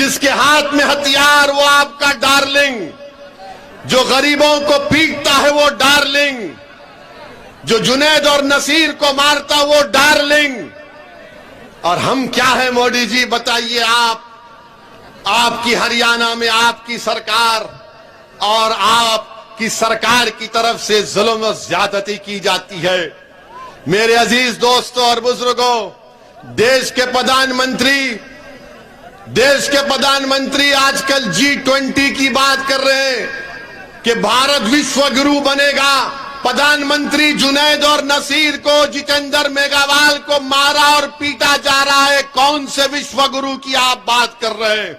जिसके हाथ में हथियार वो आपका डार्लिंग, जो गरीबों को पीटता है वो डार्लिंग, जो जुनैद और नसीर को मारता वो डार्लिंग। और हम क्या है मोदी जी बताइए आप? आपकी हरियाणा में आपकी सरकार और आपकी सरकार की तरफ से जुल्म और ज्यादती की जाती है। मेरे अजीज दोस्तों और बुजुर्गों, देश के प्रधानमंत्री आजकल G20 की बात कर रहे हैं कि भारत विश्व गुरु बनेगा। प्रधानमंत्री जुनैद और नसीर को, जितेंद्र मेघवाल को मारा और पीटा जा रहा है। कौन से विश्व गुरु की आप बात कर रहे हैं?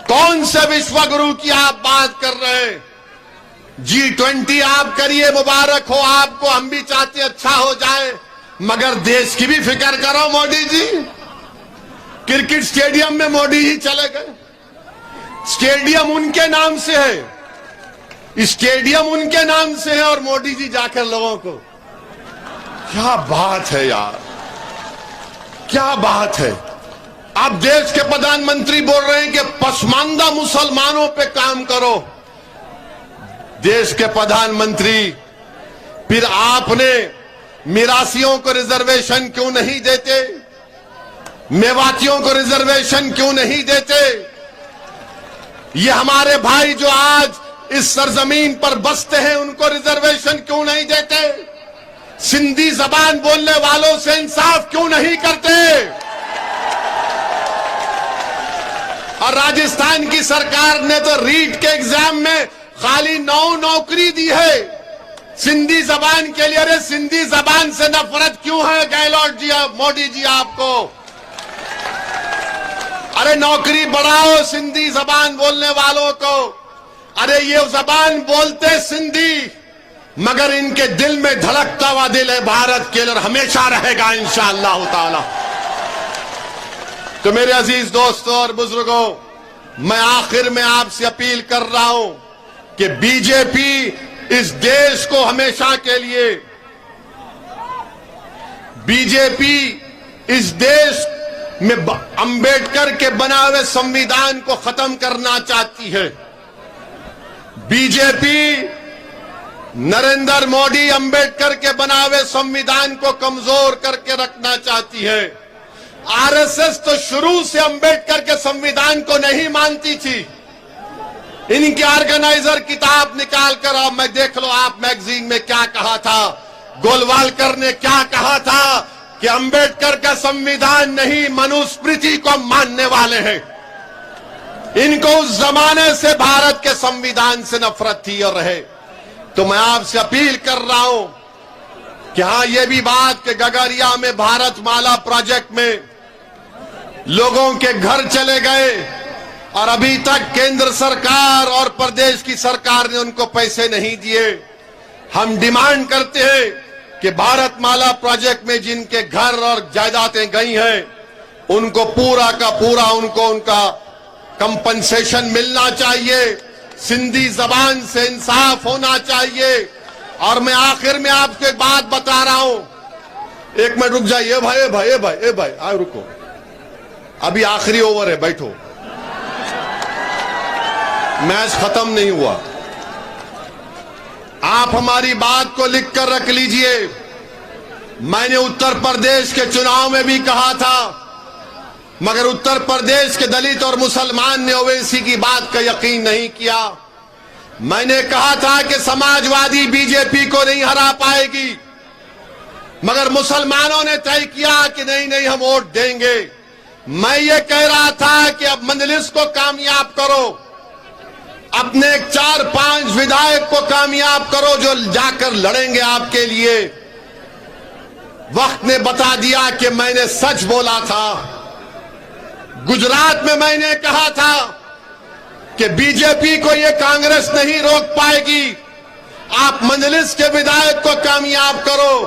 कौन से विश्व गुरु की आप बात कर रहे हैं? G20 आप करिए, मुबारक हो आपको, हम भी चाहते अच्छा हो जाए, मगर देश की भी फिक्र करो मोदी जी। क्रिकेट स्टेडियम में मोदी जी चले गए। स्टेडियम उनके नाम से है, स्टेडियम उनके नाम से है और मोदी जी जाकर लोगों को, क्या बात है यार, क्या बात है। आप देश के प्रधानमंत्री बोल रहे हैं कि पसमानदा मुसलमानों पे काम करो। देश के प्रधानमंत्री, फिर आपने मिरासियों को रिजर्वेशन क्यों नहीं देते? मेवातियों को रिजर्वेशन क्यों नहीं देते? ये हमारे भाई जो आज इस सरजमीन पर बसते हैं उनको रिजर्वेशन क्यों नहीं देते? सिंधी जबान बोलने वालों से इंसाफ क्यों नहीं करते? और राजस्थान की सरकार ने तो रीट के एग्जाम में खाली 9 नौकरी दी है सिंधी जबान के लिए। अरे सिंधी जबान से नफरत क्यों है गहलोत जी, मोदी जी आपको? अरे नौकरी बढ़ाओ सिंधी जबान बोलने वालों को। अरे ये जबान बोलते सिंधी, मगर इनके दिल में धड़कता हुआ दिल है भारत के लिए, हमेशा रहेगा इंशाअल्लाह ताला। तो मेरे अजीज दोस्तों और बुजुर्गों, मैं आखिर में आपसे अपील कर रहा हूं कि बीजेपी इस देश को हमेशा के लिए, बीजेपी इस देश में अंबेडकर के बनाए हुए संविधान को खत्म करना चाहती है। बीजेपी नरेंद्र मोदी अंबेडकर के बनाए हुए संविधान को कमजोर करके रखना चाहती है। आरएसएस तो शुरू से अंबेडकर के संविधान को नहीं मानती थी। इनके ऑर्गेनाइजर किताब निकाल कर आप मैं देख लो, आप मैगजीन में क्या कहा था, गोलवालकर ने क्या कहा था कि अंबेडकर का संविधान नहीं, मनुस्मृति को मानने वाले हैं। इनको उस जमाने से भारत के संविधान से नफरत थी और रहे। तो मैं आपसे अपील कर रहा हूं कि हां, ये भी बात कि गगरिया में भारत माला प्रोजेक्ट में लोगों के घर चले गए और अभी तक केंद्र सरकार और प्रदेश की सरकार ने उनको पैसे नहीं दिए। हम डिमांड करते हैं कि भारत माला प्रोजेक्ट में जिनके घर और जायदादें गई हैं उनको पूरा का पूरा उनका कंपनसेशन मिलना चाहिए। सिंधी जबान से इंसाफ होना चाहिए। और मैं आखिर में आपको एक बात बता रहा हूं, एक मिनट रुक जाइए भाई आओ रुको, अभी आखिरी ओवर है, बैठो, मैच खत्म नहीं हुआ। आप हमारी बात को लिख कर रख लीजिए। मैंने उत्तर प्रदेश के चुनाव में भी कहा था, मगर उत्तर प्रदेश के दलित और मुसलमान ने ओवैसी की बात का यकीन नहीं किया। मैंने कहा था कि समाजवादी बीजेपी को नहीं हरा पाएगी, मगर मुसलमानों ने तय किया कि नहीं हम वोट देंगे। मैं ये कह रहा था कि अब मजलिस को कामयाब करो, अपने 4-5 विधायक को कामयाब करो जो जाकर लड़ेंगे आपके लिए। वक्त ने बता दिया कि मैंने सच बोला था। गुजरात में मैंने कहा था कि बीजेपी को ये कांग्रेस नहीं रोक पाएगी, आप मजलिस के विधायक को कामयाब करो।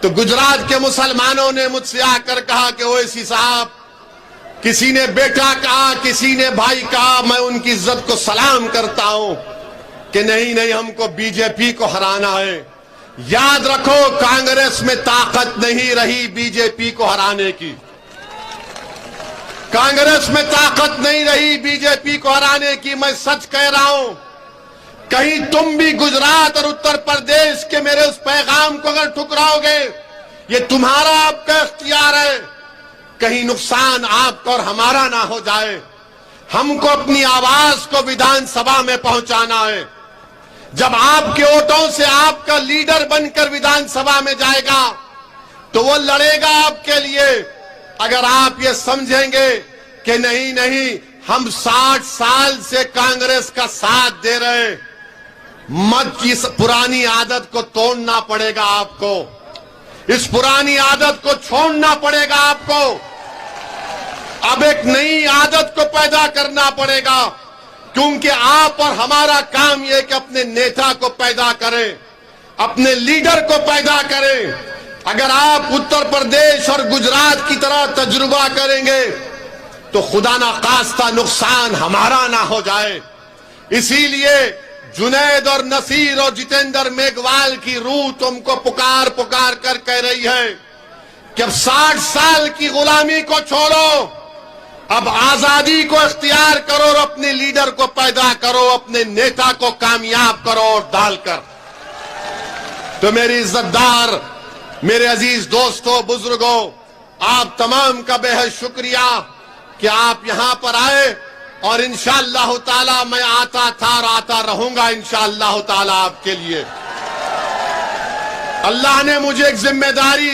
तो गुजरात के मुसलमानों ने मुझसे आकर कहा कि ओवैसी साहब, किसी ने बेटा कहा, किसी ने भाई कहा, मैं उनकी इज्जत को सलाम करता हूं कि नहीं हमको बीजेपी को हराना है। याद रखो, कांग्रेस में ताकत नहीं रही बीजेपी को हराने की। कांग्रेस में ताकत नहीं रही बीजेपी को हराने की। मैं सच कह रहा हूं, कहीं तुम भी गुजरात और उत्तर प्रदेश के मेरे उस पैगाम को अगर ठुकराओगे, ये तुम्हारा आपका इख्तियार है। कहीं नुकसान आपका और हमारा ना हो जाए। हमको अपनी आवाज को विधानसभा में पहुंचाना है। जब आपके वोटों से आपका लीडर बनकर विधानसभा में जाएगा तो वो लड़ेगा आपके लिए। अगर आप ये समझेंगे कि नहीं नहीं हम 60 साल से कांग्रेस का साथ दे रहे, मत, इस पुरानी आदत को तोड़ना पड़ेगा आपको। इस पुरानी आदत को छोड़ना पड़ेगा आपको। अब एक नई आदत को पैदा करना पड़ेगा, क्योंकि आप और हमारा काम यह कि अपने नेता को पैदा करें, अपने लीडर को पैदा करें। अगर आप उत्तर प्रदेश और गुजरात की तरह तजुर्बा करेंगे तो खुदा ना खास्ता नुकसान हमारा ना हो जाए। इसीलिए जुनैद और नसीर और जितेंद्र मेघवाल की रूह तुमको पुकार पुकार कर कह रही है कि अब 60 साल की गुलामी को छोड़ो, अब आजादी को इख्तियार करो और अपने लीडर को पैदा करो, अपने नेता को कामयाब करो और डालकर। तो मेरी इज्जतदार, मेरे अजीज दोस्तों, बुजुर्गों, आप तमाम का बेहद शुक्रिया कि आप यहां पर आए। और इंशाअल्लाह ताला मैं आता था और आता रहूंगा इंशाअल्लाह ताला आपके लिए। अल्लाह ने मुझे एक जिम्मेदारी,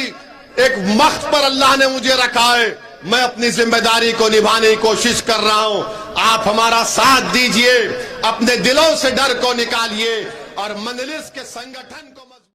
एक वक्त पर अल्लाह ने मुझे रखा है। मैं अपनी जिम्मेदारी को निभाने की कोशिश कर रहा हूं। आप हमारा साथ दीजिए, अपने दिलों से डर को निकालिए और मंजलिस के संगठन को